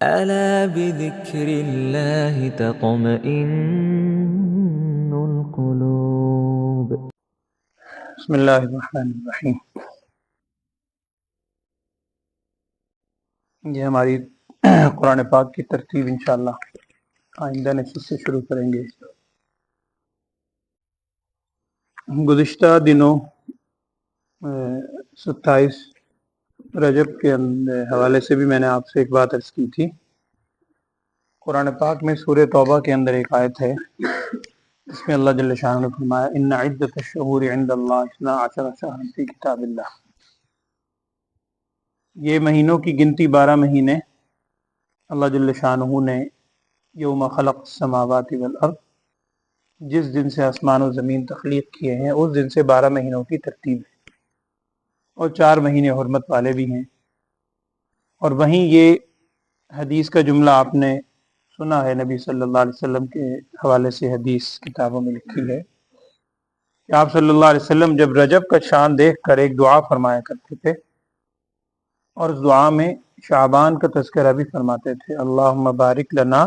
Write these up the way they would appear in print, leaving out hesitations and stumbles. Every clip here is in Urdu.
ألا بذكر الله تطمئن القلوب. بسم اللہ الرحمن الرحیم. یہ ہماری قرآن پاک کی ترتیب انشاءاللہ آئندہ نشست سے شروع کریں گے. گزشتہ دنوں 27 رجب کے حوالے سے بھی میں نے آپ سے ایک بات عرض کی تھی. قرآن پاک میں سورہ توبہ کے اندر ایک آیت ہے اس میں اللہ جل شانہ نے فرمایا ان عدت الشہور عند اللہ 12 شہرا فی کتاب اللہ. یہ مہینوں کی گنتی 12 مہینے اللہ جل شانہ نے یوم خلق السماوات والارض، جس دن سے آسمان و زمین تخلیق کیے ہیں اس دن سے 12 مہینوں کی ترتیب ہے، اور 4 مہینے حرمت والے بھی ہیں. اور وہیں یہ حدیث کا جملہ آپ نے سنا ہے، نبی صلی اللہ علیہ وسلم کے حوالے سے حدیث کتابوں میں لکھی ہے کہ آپ صلی اللہ علیہ وسلم جب رجب کا چاند دیکھ کر ایک دعا فرمایا کرتے تھے، اور اس دعا میں شعبان کا تذکرہ بھی فرماتے تھے. اللہم بارک لنا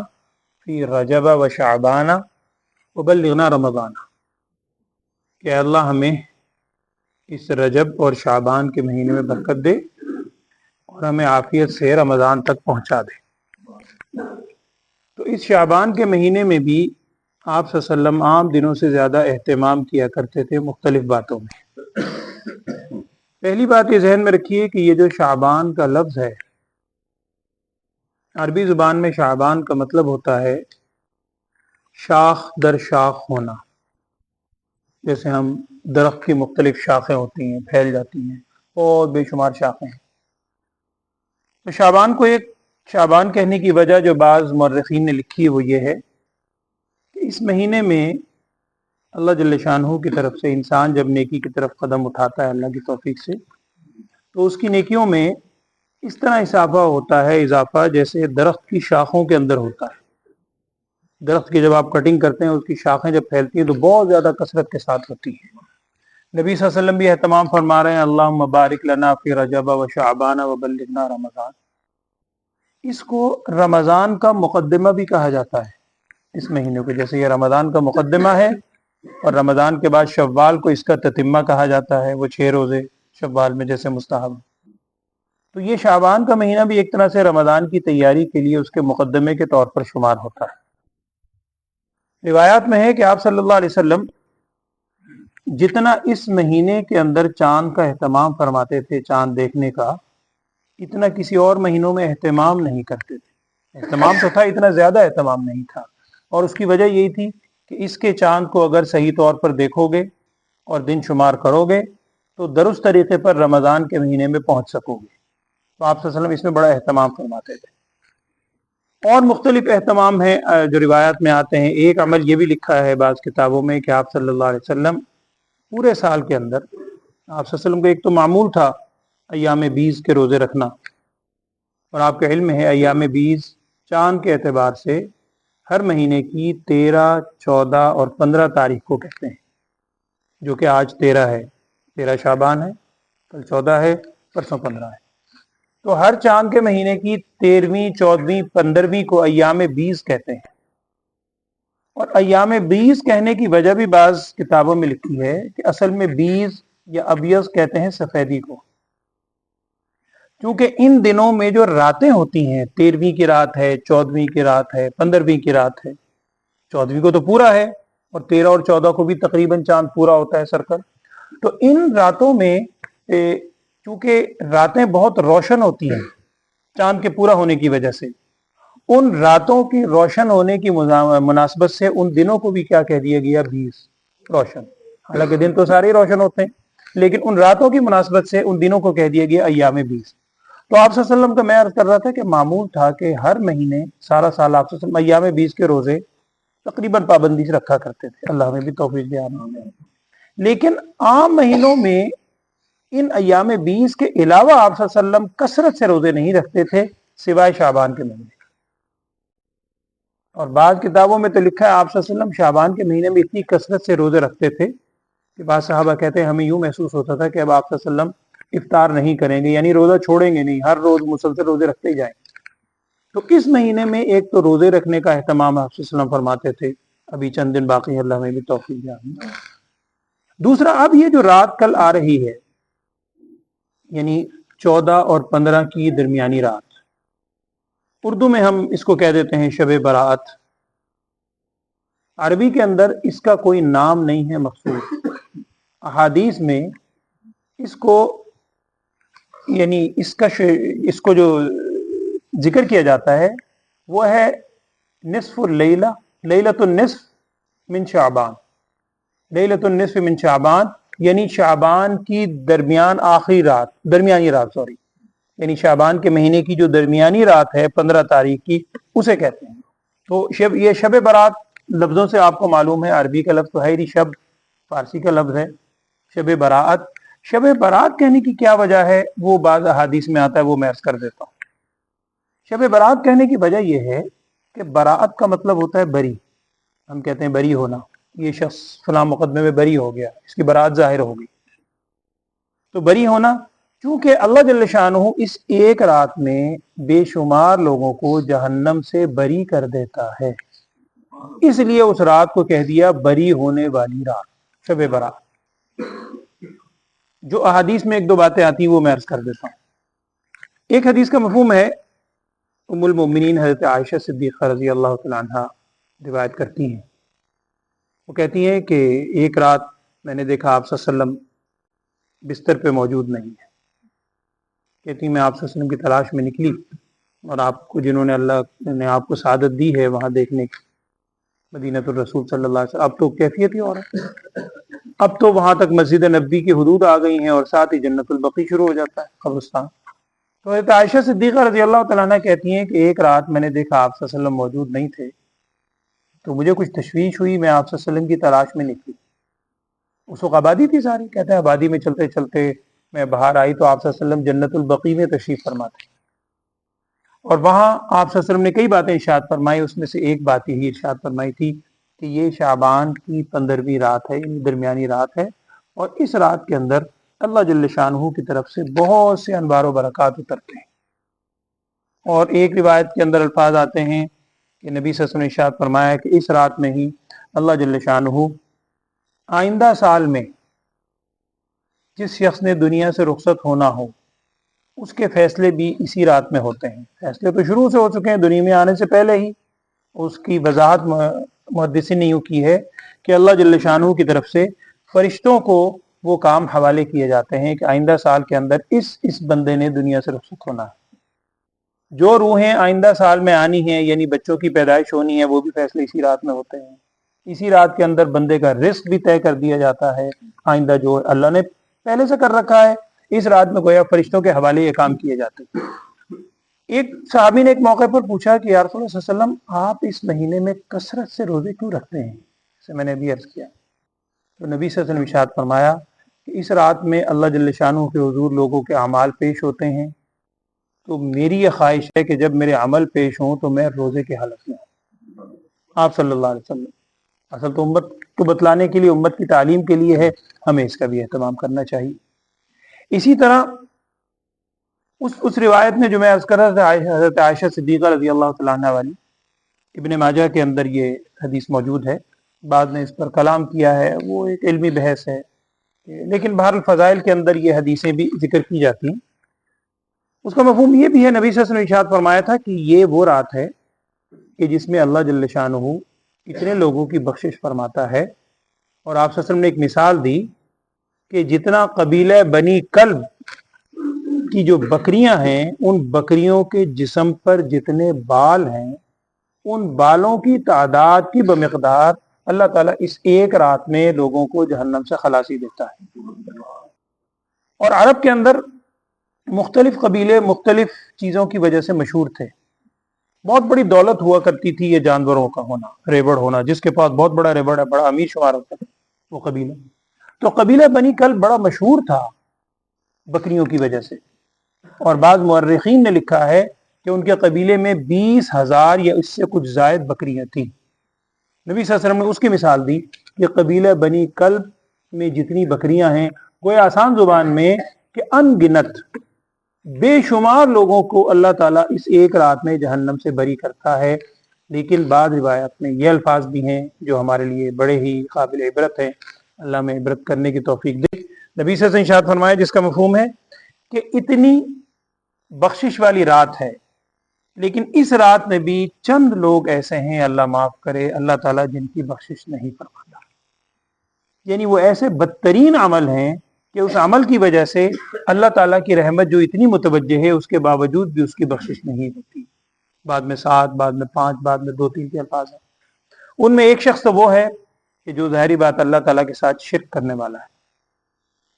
فی رجب و شعبان وبلغنا رمضان، کہ اللہ ہمیں اس رجب اور شعبان کے مہینے میں برکت دے اور ہمیں عافیت سے رمضان تک پہنچا دے. تو اس شعبان کے مہینے میں بھی آپ صلی اللہ علیہ وسلم عام دنوں سے زیادہ اہتمام کیا کرتے تھے مختلف باتوں میں. پہلی بات یہ ذہن میں رکھیے کہ یہ جو شعبان کا لفظ ہے، عربی زبان میں شعبان کا مطلب ہوتا ہے شاخ در شاخ ہونا. جیسے ہم درخت کی مختلف شاخیں ہوتی ہیں، پھیل جاتی ہیں اور بے شمار شاخیں ہیں. تو شعبان کو ایک شعبان کہنے کی وجہ جو بعض مورخین نے لکھی ہے وہ یہ ہے کہ اس مہینے میں اللہ جل شانہ کی طرف سے انسان جب نیکی کی طرف قدم اٹھاتا ہے اللہ کی توفیق سے، تو اس کی نیکیوں میں اس طرح اضافہ ہوتا ہے، اضافہ جیسے درخت کی شاخوں کے اندر ہوتا ہے. درخت کی جب آپ کٹنگ کرتے ہیں اس کی شاخیں جب پھیلتی ہیں تو بہت زیادہ کثرت کے ساتھ ہوتی ہیں. نبی صلی اللہ علیہ وسلم بھی اہتمام فرما رہے ہیں اللہم بارک لنا فی رجب و شعبان وبلغنا رمضان. اس کو رمضان کا مقدمہ بھی کہا جاتا ہے اس مہینے کو. جیسے یہ رمضان کا مقدمہ ہے اور رمضان کے بعد شوال کو اس کا تتمہ کہا جاتا ہے، وہ 6 روزے شوال میں جیسے مستحب. تو یہ شعبان کا مہینہ بھی ایک طرح سے رمضان کی تیاری کے لیے اس کے مقدمے کے طور پر شمار ہوتا ہے. روایات میں ہے کہ آپ صلی اللہ علیہ وسلم جتنا اس مہینے کے اندر چاند کا اہتمام فرماتے تھے، چاند دیکھنے کا، اتنا کسی اور مہینوں میں اہتمام نہیں کرتے تھے. اہتمام تو تھا، اتنا زیادہ اہتمام نہیں تھا. اور اس کی وجہ یہی تھی کہ اس کے چاند کو اگر صحیح طور پر دیکھو گے اور دن شمار کرو گے تو درست طریقے پر رمضان کے مہینے میں پہنچ سکو گے. تو آپ صلی اللہ علیہ وسلم اس میں بڑا اہتمام فرماتے تھے. اور مختلف اہتمام ہیں جو روایات میں آتے ہیں. ایک عمل یہ بھی لکھا ہے بعض کتابوں میں کہ آپ صلی اللہ علیہ وسلم پورے سال کے اندر، آپ صلی اللہ علیہ وسلم کا ایک تو معمول تھا ایام 20 کے روزے رکھنا، اور آپ کا علم ہے ایام 20 چاند کے اعتبار سے ہر مہینے کی 13، 14 اور 15 تاریخ کو کہتے ہیں، جو کہ آج 13 ہے، 13 شعبان ہے، کل 14 ہے، پرسوں 15 ہے. تو ہر چاند کے مہینے کی 13ویں، 14ویں، 15ویں کو ایام 20 کہتے ہیں. اور ایام 20 کہنے کی وجہ بھی بعض کتابوں میں لکھی ہے کہ اصل میں 20 یا ابیض کہتے ہیں سفیدی کو، کیونکہ ان دنوں میں جو راتیں ہوتی ہیں، 13ویں کی رات ہے، 14ویں کی رات ہے، 15ویں کی رات ہے. 14ویں کو تو پورا ہے اور 13 اور 14 کو بھی تقریباً چاند پورا ہوتا ہے سرکل. تو ان راتوں میں چونکہ راتیں بہت روشن ہوتی ہیں چاند کے پورا ہونے کی وجہ سے، ان راتوں کی روشن ہونے کی مناسبت سے ان دنوں کو بھی کیا کہہ دیا گیا؟ 20 روشن. حالانکہ دن تو سارے روشن ہوتے ہیں، لیکن ان راتوں کی مناسبت سے ان دنوں کو کہہ دیا گیا ایام 20. تو آپ صلی اللہ علیہ وسلم کا میں عرض کر رہا تھا کہ معمول تھا کہ ہر مہینے سارا سال آپ صلی اللہ علیہ وسلم ایام 20 کے روزے تقریباً پابندی سے رکھا کرتے تھے. اللہ ہمیں بھی توفیق دے. لیکن عام مہینوں میں ان ایام 20 کے علاوہ آپ صلی اللہ علیہ وسلم کثرت سے روزے نہیں رکھتے تھے سوائے شعبان کے مہینے. اور بعض کتابوں میں تو لکھا ہے آپ صلی اللہ علیہ وسلم شعبان کے مہینے میں اتنی کثرت سے روزے رکھتے تھے کہ بعض صحابہ کہتے ہیں ہمیں یوں محسوس ہوتا تھا کہ اب آپ صلی اللہ علیہ وسلم افطار نہیں کریں گے، یعنی روزہ چھوڑیں گے نہیں، ہر روز مسلسل روزے رکھتے ہی جائیں. تو اس مہینے میں ایک تو روزے رکھنے کا اہتمام آپ صلی اللہ علیہ وسلم فرماتے تھے، ابھی چند دن باقی ہے، اللہ ہمیں بھی توفیق دے۔ دوسرا، اب یہ جو رات کل آ رہی ہے، یعنی 14 اور 15 کی درمیانی رات، اردو میں ہم اس کو کہہ دیتے ہیں شب برات۔ عربی کے اندر اس کا کوئی نام نہیں ہے مخصوص، احادیث میں اس کو یعنی اس کو جو ذکر کیا جاتا ہے وہ ہے نصف اللیلہ، لیلۃ النصف من شعبان، لیلۃ النصف من شعبان، یعنی شعبان کی درمیانی رات یعنی شعبان کے مہینے کی جو درمیانی رات ہے 15 تاریخ کی، اسے کہتے ہیں۔ تو یہ شب برات لفظوں سے آپ کو معلوم ہے، عربی کا لفظ تو ہے ہی، شب فارسی کا لفظ ہے، شب برات۔ شب برات کہنے کی کیا وجہ ہے وہ بعض احادیث میں آتا ہے، وہ میں عرض کر دیتا ہوں۔ شب برات کہنے کی وجہ یہ ہے کہ برات کا مطلب ہوتا ہے بری، ہم کہتے ہیں بری ہونا، یہ شخص فلاں مقدمے میں بری ہو گیا، اس کی برات ظاہر ہوگی۔ تو بری ہونا، چونکہ اللہ جل شانہ اس ایک رات میں بے شمار لوگوں کو جہنم سے بری کر دیتا ہے، اس لیے اس رات کو کہہ دیا بری ہونے والی رات، شب برات۔ جو احادیث میں ایک دو باتیں آتی ہیں وہ میں عرض کر دیتا ہوں۔ ایک حدیث کا مفہوم ہے، ام المؤمنین حضرت عائشہ صدیقہ رضی اللہ تعالیٰ عنہ روایت کرتی ہیں، وہ کہتی ہیں کہ ایک رات میں نے دیکھا آپ صلی اللہ علیہ وسلم بستر پہ موجود نہیں ہے، کہتی ہیں میں آپ صلی اللہ علیہ وسلم کی تلاش میں نکلی، اور آپ کو جنہوں نے اللہ نے آپ کو سعادت دی ہے وہاں دیکھنے کی، مدینہ الرسول صلی اللہ علیہ وسلم، اب تو کیفیت ہی اور ہے، اب تو وہاں تک مسجد نبی کی حدود آ گئی ہیں اور ساتھ ہی جنت البقیع شروع ہو جاتا ہے، قبرستان۔ تو حضرت عائشہ صدیقہ رضی اللہ تعالیٰ عنہ کہتی ہیں کہ ایک رات میں نے دیکھا آپ صلی اللہ علیہ وسلم موجود نہیں تھے، تو مجھے کچھ تشویش ہوئی، میں آپ صلی اللہ علیہ وسلم کی تلاش میں نکلی۔ اس وقت آبادی تھی ساری، کہتے ہیں آبادی میں چلتے چلتے میں باہر آئی تو آپ صلی اللہ علیہ وسلم جنت البقیع میں تشریف فرما تھے، اور وہاں آپ صلی اللہ علیہ وسلم نے کئی باتیں ارشاد فرمائی، اس میں سے ایک بات یہی ارشاد فرمائی تھی کہ یہ شعبان کی 15ویں رات ہے، یعنی درمیانی رات ہے، اور اس رات کے اندر اللہ جل شانہ کی طرف سے بہت سے انوار و برکات اترتے ہیں۔ اور ایک روایت کے اندر الفاظ آتے ہیں کہ نبی صلی اللہ علیہ وسلم نے ارشاد فرمایا کہ اس رات میں ہی اللہ جل شانہ آئندہ سال میں جس شخص نے دنیا سے رخصت ہونا ہو اس کے فیصلے بھی اسی رات میں ہوتے ہیں۔ فیصلے تو شروع سے ہو چکے ہیں، دنیا میں آنے سے پہلے ہی اس کی وضاحت محدثین نے یوں کی ہے کہ اللہ جل شانہ کی طرف سے فرشتوں کو وہ کام حوالے کیے جاتے ہیں کہ آئندہ سال کے اندر اس بندے نے دنیا سے رخصت ہونا ہے۔ جو روحیں آئندہ سال میں آنی ہیں، یعنی بچوں کی پیدائش ہونی ہے، وہ بھی فیصلے اسی رات میں ہوتے ہیں۔ اسی رات کے اندر بندے کا رزق بھی طے کر دیا جاتا ہے، آئندہ جو اللہ نے پہلے سے کر رکھا ہے، اس رات میں گویا فرشتوں کے حوالے یہ کام کیے جاتے ہیں۔ ایک صحابی نے ایک موقع پر پوچھا کہ یا رسول اللہ صلی اللہ علیہ وسلم آپ اس مہینے میں کثرت سے روزے کیوں رکھتے ہیں؟ جیسے میں نے ابھی عرض کیا، تو نبی صلی اللہ علیہ وسلم ارشاد فرمایا کہ اس رات میں اللہ جل شانہ کے حضور لوگوں کے اعمال پیش ہوتے ہیں، تو میری یہ خواہش ہے کہ جب میرے عمل پیش ہوں تو میں روزے کے حالت میں ہوں۔ آپ صلی اللہ علیہ وسلم اصل تو امت کو بتلانے کے لیے، امت کی تعلیم کے لیے ہے، ہمیں اس کا بھی اہتمام کرنا چاہیے۔ اسی طرح اس روایت میں جو میں عرض کر رہا تھا حضرت عائشہ صدیقہ رضی اللہ تعالیٰ عنہ والی، ابن ماجہ کے اندر یہ حدیث موجود ہے، بعد نے اس پر کلام کیا ہے، وہ ایک علمی بحث ہے، لیکن بہر الفضائل کے اندر یہ حدیثیں بھی ذکر کی جاتی ہیں۔ اس کا مفہوم یہ بھی ہے، نبی صلی اللہ علیہ وسلم نے ارشاد فرمایا تھا کہ یہ وہ رات ہے کہ جس میں اللہ جل شانہ اتنے لوگوں کی بخشش فرماتا ہے، اور آپ صلی اللہ علیہ وسلم نے ایک مثال دی کہ جتنا قبیلہ بنی کلب کی جو بکریاں ہیں، ان بکریوں کے جسم پر جتنے بال ہیں، ان بالوں کی تعداد کی بمقدار اللہ تعالیٰ اس ایک رات میں لوگوں کو جہنم سے خلاصی دیتا ہے۔ اور عرب کے اندر مختلف قبیلے مختلف چیزوں کی وجہ سے مشہور تھے، بہت بڑی دولت ہوا کرتی تھی یہ جانوروں کا ہونا، ریوڑ ہونا، جس کے پاس بہت بڑا ریوڑ ہے بڑا امیر شمار ہوتا تھا وہ قبیلہ۔ تو قبیلہ بنی کلب بڑا مشہور تھا بکریوں کی وجہ سے، اور بعض مورخین نے لکھا ہے کہ ان کے قبیلے میں 20,000 یا اس سے کچھ زائد بکریاں تھیں۔ نبی صلی اللہ علیہ وسلم نے اس کی مثال دی کہ قبیلہ بنی کلب میں جتنی بکریاں ہیں، گویا آسان زبان میں کہ ان گنت بے شمار لوگوں کو اللہ تعالیٰ اس ایک رات میں جہنم سے بری کرتا ہے، لیکن بعض روایات میں یہ الفاظ بھی ہیں جو ہمارے لیے بڑے ہی قابل عبرت ہیں۔ اللہ میں عبرت کرنے کی توفیق دے۔ نبی صلی اللہ علیہ وسلم ارشاد فرمایا جس کا مفہوم ہے کہ اتنی بخشش والی رات ہے، لیکن اس رات میں بھی چند لوگ ایسے ہیں، اللہ معاف کرے، اللہ تعالیٰ جن کی بخشش نہیں فرماتا، یعنی وہ ایسے بدترین عمل ہیں کہ اس عمل کی وجہ سے اللہ تعالیٰ کی رحمت جو اتنی متوجہ ہے اس کے باوجود بھی اس کی بخشش نہیں ہوتی۔ بعد میں 7، بعد میں 5، بعد میں 2-3 کے الفاظ ہیں۔ ان میں ایک شخص تو وہ ہے کہ جو ظاہری بات اللہ تعالیٰ کے ساتھ شرک کرنے والا ہے،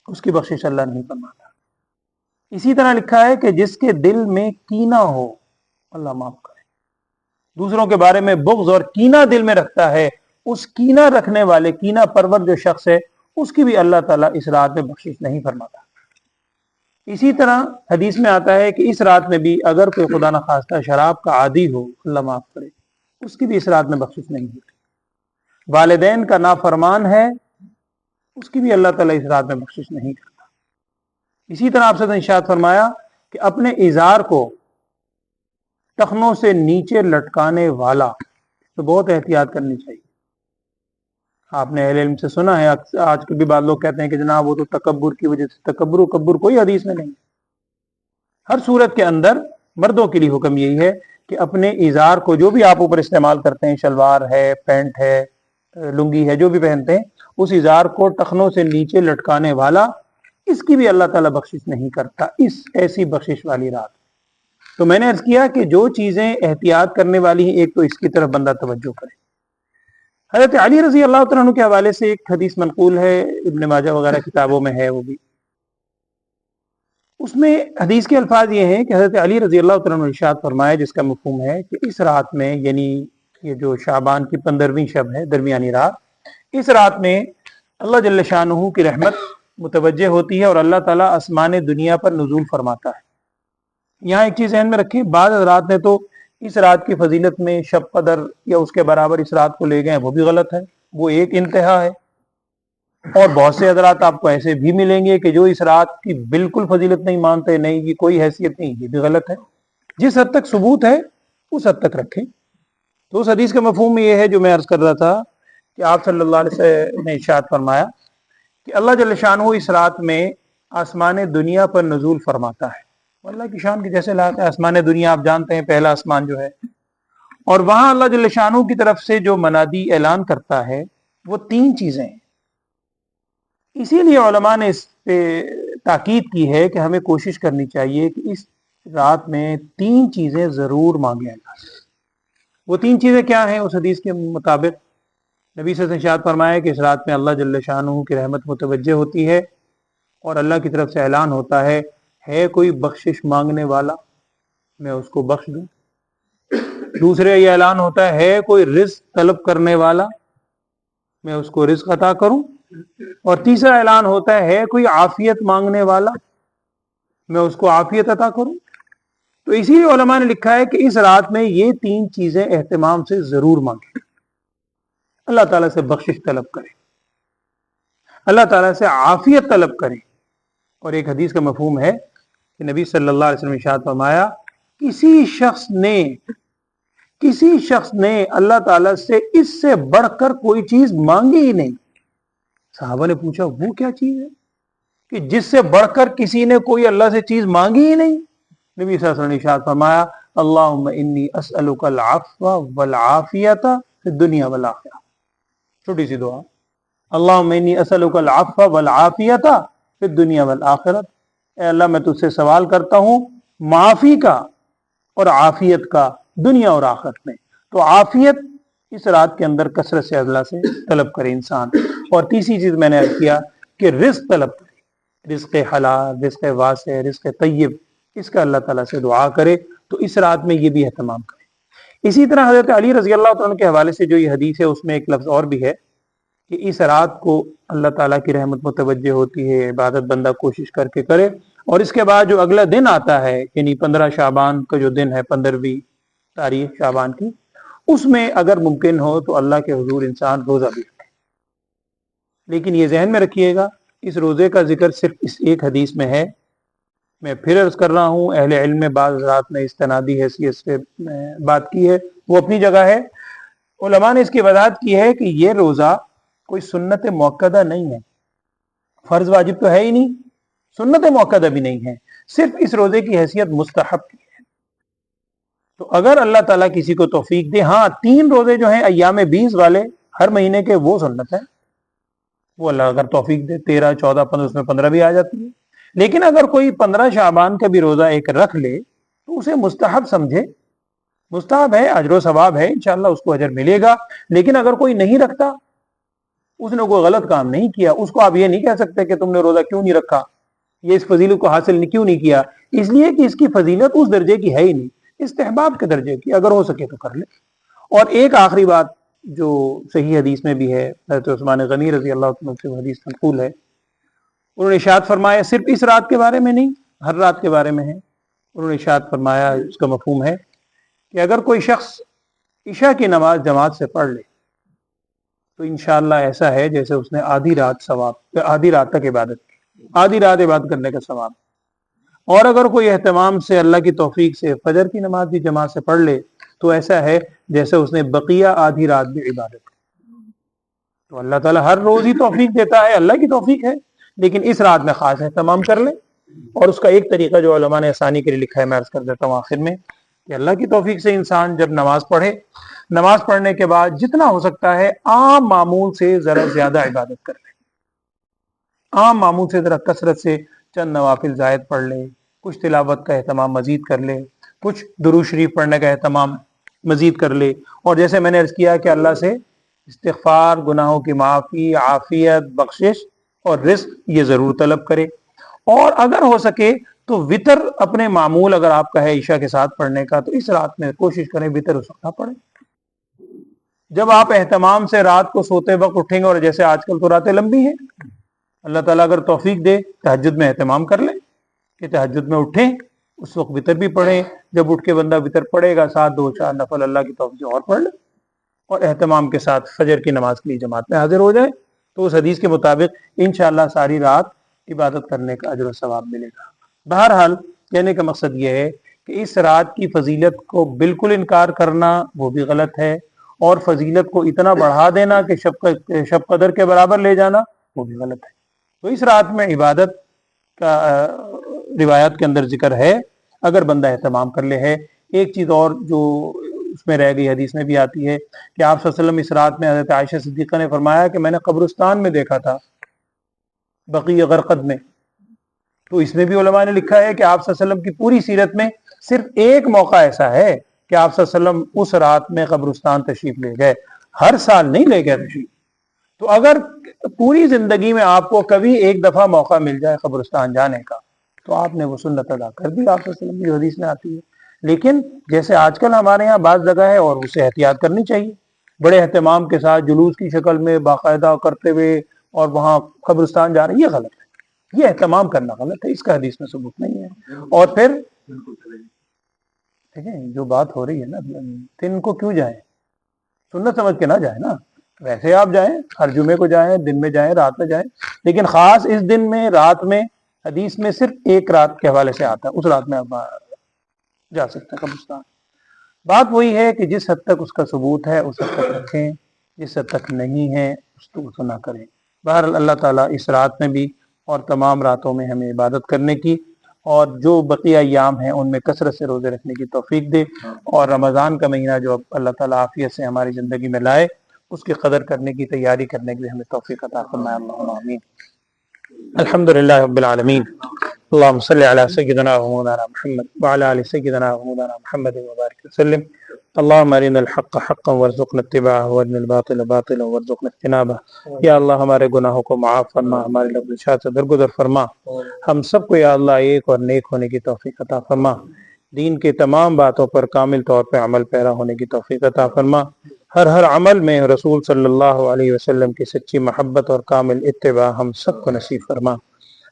اس کی بخشش اللہ نہیں فرماتا۔ اسی طرح لکھا ہے کہ جس کے دل میں کینہ ہو، اللہ معاف کرے، دوسروں کے بارے میں بغض اور کینہ دل میں رکھتا ہے، اس کینہ رکھنے والے، کینہ پرور جو شخص ہے، اس کی بھی اللہ تعالیٰ اس رات میں بخشش نہیں فرماتا۔ اسی طرح حدیث میں آتا ہے کہ اس رات میں بھی اگر کوئی خدا نخواستہ شراب کا عادی ہو، اللہ معاف کرے، اس کی بھی اس رات میں بخشش نہیں ہوتی۔ والدین کا نافرمان ہے، اس کی بھی اللہ تعالیٰ اس رات میں بخشش نہیں کرتا۔ اسی طرح آپ سے ارشاد فرمایا کہ اپنے ازار کو ٹخنوں سے نیچے لٹکانے والا، تو بہت احتیاط کرنی چاہیے۔ آپ نے اہل علم سے سنا ہے، آج کل بھی بعض لوگ کہتے ہیں کہ جناب وہ تو تکبر کی وجہ سے، تکبر و کبر کوئی حدیث میں نہیں۔ ہر صورت کے اندر مردوں کے لیے حکم یہی ہے کہ اپنے ازار کو، جو بھی آپ اوپر استعمال کرتے ہیں، شلوار ہے، پینٹ ہے، لنگی ہے، جو بھی پہنتے ہیں، اس ازار کو ٹخنوں سے نیچے لٹکانے والا، اس کی بھی اللہ تعالیٰ بخشش نہیں کرتا، اس ایسی بخشش والی رات۔ تو میں نے عرض کیا کہ جو چیزیں احتیاط کرنے والی ہیں، ایک تو اس کی طرف بندہ توجہ کرے۔ حضرت علی رضی اللہ تعالیٰ عنہ کے حوالے سے ایک حدیث منقول ہے، ابن ماجہ وغیرہ کتابوں میں ہے وہ بھی۔ اس میں حدیث کے الفاظ یہ ہیں کہ حضرت علی رضی اللہ تعالیٰ عنہ ارشاد فرمایا جس کا مفہوم ہے کہ اس رات میں، یعنی یہ جو شعبان کی 15ویں شب ہے، درمیانی رات، اس رات میں اللہ جل شانہ کی رحمت متوجہ ہوتی ہے اور اللہ تعالیٰ آسمان دنیا پر نزول فرماتا ہے۔ یہاں ایک چیز ذہن میں رکھیں، بعض حضرات نے تو اس رات کی فضیلت میں شب قدر یا اس کے برابر اس رات کو لے گئے، وہ بھی غلط ہے، وہ ایک انتہا ہے۔ اور بہت سے حضرات آپ کو ایسے بھی ملیں گے کہ جو اس رات کی بالکل فضیلت نہیں مانتے، نہیں کی کوئی حیثیت نہیں، یہ بھی غلط ہے۔ جس حد تک ثبوت ہے اس حد تک رکھیں۔ تو اس حدیث کا مفہوم یہ ہے جو میں عرض کر رہا تھا کہ آپ صلی اللہ علیہ وسلم نے ارشاد فرمایا کہ اللہ جل شانہ اس رات میں آسمان دنیا پر نزول فرماتا ہے۔ اللہ کی شان کی جیسے لائق ہے، آسمان دنیا آپ جانتے ہیں پہلا آسمان جو ہے، اور وہاں اللہ جل شانہ کی طرف سے جو منادی اعلان کرتا ہے وہ 3 چیزیں ہیں۔ اسی لیے علماء نے اس پہ تاکید کی ہے کہ ہمیں کوشش کرنی چاہیے کہ اس رات میں 3 چیزیں ضرور مانگیں اللہ سے۔ وہ 3 چیزیں کیا ہیں؟ اس حدیث کے مطابق نبی صلی اللہ علیہ وسلم نے ارشاد فرمایا کہ اس رات میں اللہ جل شانہ کی رحمت متوجہ ہوتی ہے اور اللہ کی طرف سے اعلان ہوتا ہے کوئی بخشش مانگنے والا، میں اس کو بخش دوں۔ دوسرے یہ اعلان ہوتا ہے کوئی رزق طلب کرنے والا، میں اس کو رزق عطا کروں۔ اور تیسرا اعلان ہوتا ہے کوئی عافیت مانگنے والا، میں اس کو عافیت عطا کروں۔ تو اسی لیے علماء نے لکھا ہے کہ اس رات میں یہ 3 چیزیں اہتمام سے ضرور مانگیں۔ اللہ تعالیٰ سے بخشش طلب کریں، اللہ تعالیٰ سے عافیت طلب کریں۔ اور ایک حدیث کا مفہوم ہے کہ نبی صلی اللہ علیہ وسلم ارشاد فرمایا کسی شخص نے اللہ تعالیٰ سے اس سے بڑھ کر کوئی چیز مانگی ہی نہیں۔ صحابہ نے پوچھا وہ کیا چیز ہے کہ جس سے بڑھ کر کسی نے کوئی اللہ سے چیز مانگی ہی نہیں؟ نبی صلی اللہ علیہ وسلم نے ارشاد فرمایا اللہم انی اسألک العفو والعافیت فی الدنیا والآخرہ۔ چھوٹی سی دعا، اللہم انی اسألک العفو والعافیت فی الدنیا والآخرہ، اے اللہ میں تجھ سے سوال کرتا ہوں معافی کا اور عافیت کا دنیا اور آخرت میں۔ تو عافیت اس رات کے اندر کثرت سے اللہ سے طلب کرے انسان۔ اور تیسری چیز میں نے عرض کیا کہ رزق طلب کرے، رزق حلال، رزق واسع، رزق طیب، اس کا اللہ تعالیٰ سے دعا کرے۔ تو اس رات میں یہ بھی اہتمام کرے۔ اسی طرح حضرت علی رضی اللہ عنہ کے حوالے سے جو یہ حدیث ہے اس میں ایک لفظ اور بھی ہے کہ اس رات کو اللہ تعالیٰ کی رحمت متوجہ ہوتی ہے، عبادت بندہ کوشش کر کے کرے۔ اور اس کے بعد جو اگلا دن آتا ہے، یعنی 15 شعبان کا جو دن ہے، 15ویں تاریخ شعبان کی، اس میں اگر ممکن ہو تو اللہ کے حضور انسان روزہ بھی رکھے۔ لیکن یہ ذہن میں رکھیے گا اس روزے کا ذکر صرف اس ایک حدیث میں ہے میں پھر عرض کر رہا ہوں، اہل علم میں بعض حضرات نے استنادی حیثیت سے بات کی ہے، وہ اپنی جگہ ہے۔ علماء نے اس کی وضاحت کی ہے کہ یہ روزہ کوئی سنت موقدہ نہیں ہے، فرض واجب تو ہے ہی نہیں، سنت موقدہ بھی نہیں ہے، صرف اس روزے کی حیثیت مستحب کی ہے۔ تو اگر اللہ تعالیٰ کسی کو توفیق دے، ہاں 3 روزے جو ہیں ایام 20 والے ہر مہینے کے، وہ سنت ہے، وہ اللہ اگر توفیق دے، 13 14 15 اس میں 15 بھی آ جاتی ہے۔ لیکن اگر کوئی 15 شعبان کا بھی روزہ ایک رکھ لے تو اسے مستحب سمجھے، مستحب ہے، اجر و ثواب ہے، انشاءاللہ اس کو اجر ملے گا۔ لیکن اگر کوئی نہیں رکھتا، اس نے کوئی غلط کام نہیں کیا، اس کو آپ یہ نہیں کہہ سکتے کہ تم نے روزہ کیوں نہیں رکھا، یہ اس فضیلت کو حاصل کیوں نہیں کیا، اس لیے کہ اس کی فضیلت اس درجے کی ہے ہی نہیں، استحباب کے درجے کی، اگر ہو سکے تو کر لے۔ اور ایک آخری بات جو صحیح حدیث میں بھی ہے، حضرت عثمان غنی رضی اللہ عنہ سے حدیث منقول ہے، انہوں نے ارشاد فرمایا، صرف اس رات کے بارے میں نہیں، ہر رات کے بارے میں ہے، انہوں نے ارشاد فرمایا، اس کا مفہوم ہے کہ اگر کوئی شخص عشاء کی نماز جماعت سے پڑھ لے تو انشاءاللہ ایسا ہے جیسے اس نے آدھی رات تک عبادت کی، آدھی رات عبادت کرنے کا ثواب۔ اور اگر کوئی اہتمام سے اللہ کی توفیق سے فجر کی نماز بھی جماعت سے پڑھ لے تو ایسا ہے جیسے اس نے بقیہ آدھی رات بھی عبادت کی۔ تو اللہ تعالیٰ ہر روز ہی توفیق دیتا ہے، اللہ کی توفیق ہے، لیکن اس رات میں خاص اہتمام کر لیں۔ اور اس کا ایک طریقہ جو علماء نے آسانی کے لیے لکھا ہے، میں عرض کر دیتا ہوں آخر میں، کہ اللہ کی توفیق سے انسان جب نماز پڑھے، نماز پڑھنے کے بعد جتنا ہو سکتا ہے عام معمول سے ذرا زیادہ عبادت کر لے، عام معمول سے ذرا کثرت سے چند نوافل زائد پڑھ لے، کچھ تلاوت کا اہتمام مزید کر لے، کچھ درود شریف پڑھنے کا اہتمام مزید کر لے، اور جیسے میں نے عرض کیا کہ اللہ سے استغفار، گناہوں کی معافی، عافیت، بخشش اور رزق یہ ضرور طلب کرے۔ اور اگر ہو سکے تو وطر اپنے معمول اگر آپ کا ہے عشاء کے ساتھ پڑھنے کا، تو اس رات میں کوشش کریں وطر اس وقت نہ پڑھیں۔ جب آپ اہتمام سے رات کو سوتے وقت اٹھیں گے، اور جیسے آج کل تو راتیں لمبی ہیں، اللہ تعالیٰ اگر توفیق دے تہجد میں اہتمام کر لیں کہ تہجد میں اٹھیں، اس وقت وطر بھی پڑھیں، جب اٹھ کے بندہ وطر پڑھے گا، ساتھ 2 4 نفل اللہ کی توفیق سے اور پڑھ لیں، اور اہتمام کے ساتھ فجر کی نماز کے لیے جماعت میں حاضر ہو جائیں، تو اس حدیث کے مطابق انشاءاللہ ساری رات عبادت کرنے کا اجر و ثواب ملے گا۔ بہرحال کہنے کا مقصد یہ ہے کہ اس رات کی فضیلت کو بالکل انکار کرنا وہ بھی غلط ہے، اور فضیلت کو اتنا بڑھا دینا کہ شب قدر کے برابر لے جانا وہ بھی غلط ہے۔ تو اس رات میں عبادت کا روایات کے اندر ذکر ہے، اگر بندہ اہتمام کر لے ہے۔ ایک چیز اور جو اس میں رہ گئی، حدیث میں بھی آتی ہے کہ آپ صلی اللہ علیہ وسلم اس رات میں، حضرت عائشہ صدیقہ نے فرمایا کہ میں نے قبرستان میں دیکھا تھا، بقیع غرقد میں۔ تو اس میں بھی علماء نے لکھا ہے کہ آپ صلی اللہ علیہ وسلم کی پوری سیرت میں صرف ایک موقع ایسا ہے کہ آپ صلی اللہ علیہ وسلم اس رات میں قبرستان تشریف لے گئے، ہر سال نہیں لے گئے تشریف۔ تو اگر پوری زندگی میں آپ کو کبھی ایک دفعہ موقع مل جائے قبرستان جانے کا تو آپ نے وہ سنت ادا کر دی، آپ صلی اللہ علیہ وسلم کی حدیث میں آتی ہے۔ لیکن جیسے آج کل ہمارے ہاں بعض جگہ ہے، اور اسے احتیاط کرنی چاہیے، بڑے اہتمام کے ساتھ جلوس کی شکل میں باقاعدہ کرتے ہوئے اور وہاں قبرستان جا رہے ہیں، یہ غلط ہے، یہ اہتمام کرنا غلط ہے، اس کا حدیث میں ثبوت نہیں ہے۔ اور پھر ٹھیک ہے، جو بات ہو رہی ہے نا، دن کو کیوں جائیں، سنت سمجھ کے نہ جائیں نا، ویسے آپ جائیں، ہر جمعے کو جائیں، دن میں جائیں، رات میں جائیں، لیکن خاص اس دن میں، رات میں، حدیث میں صرف ایک رات کے حوالے سے آتا ہے، اس رات میں آپ جا سکتے ہیں قبرستان۔ بات وہی ہے کہ جس حد تک اس کا ثبوت ہے اس حد تک رکھیں، جس حد تک نہیں ہے اس کو نہ کریں۔ بہرحال اللہ تعالیٰ اس رات میں بھی اور تمام راتوں میں ہمیں عبادت کرنے کی، اور جو بقیہ ایام ہیں ان میں کثرت سے روزے رکھنے کی توفیق دے، اور رمضان کا مہینہ جو اللہ تعالیٰ عافیت سے ہماری زندگی میں لائے، اس کی قدر کرنے کی، تیاری کرنے کی ہمیں توفیق عطا فرمائے۔ اللہم آمین۔ الحمدللہ رب العالمین، اللہم صلی علی سیدنا و مولانا محمد وعلی آل سیدنا و مولانا محمد وبارک وسلم۔ اللہم ارنا الحق حقا وارزقنا اتباعہ وارنا الباطل باطلا وارزقنا اجتنابہ۔ یا اللہ ہمارے گناہوں کو معاف فرما، ہمارے لغزشات سے درگزر فرما، ہم سب کو یا اللہ ایک اور نیک ہونے کی توفیق عطا فرما، دین کے تمام باتوں پر کامل طور پہ عمل پیرا ہونے کی توفیق عطا فرما، ہر عمل میں رسول صلی اللہ علیہ وسلم کی سچی محبت اور کامل اتباع ہم سب کو نصیب فرما۔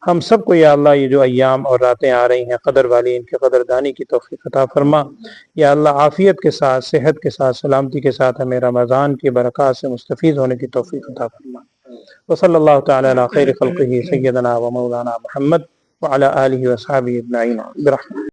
ہم سب کو یا اللہ یہ جو ایام اور راتیں آ رہی ہیں قدر والی، ان کی قدردانی کی توفیق عطا فرما۔ یا اللہ عافیت کے ساتھ، صحت کے ساتھ، سلامتی کے ساتھ ہمیں رمضان کی برکات سے مستفید ہونے کی توفیق عطا فرما۔ وصلی اللہ تعالی علی خیر خلقہ سیدنا و مولانا محمد وعلى آله وصحبه أجمعين برحمتك.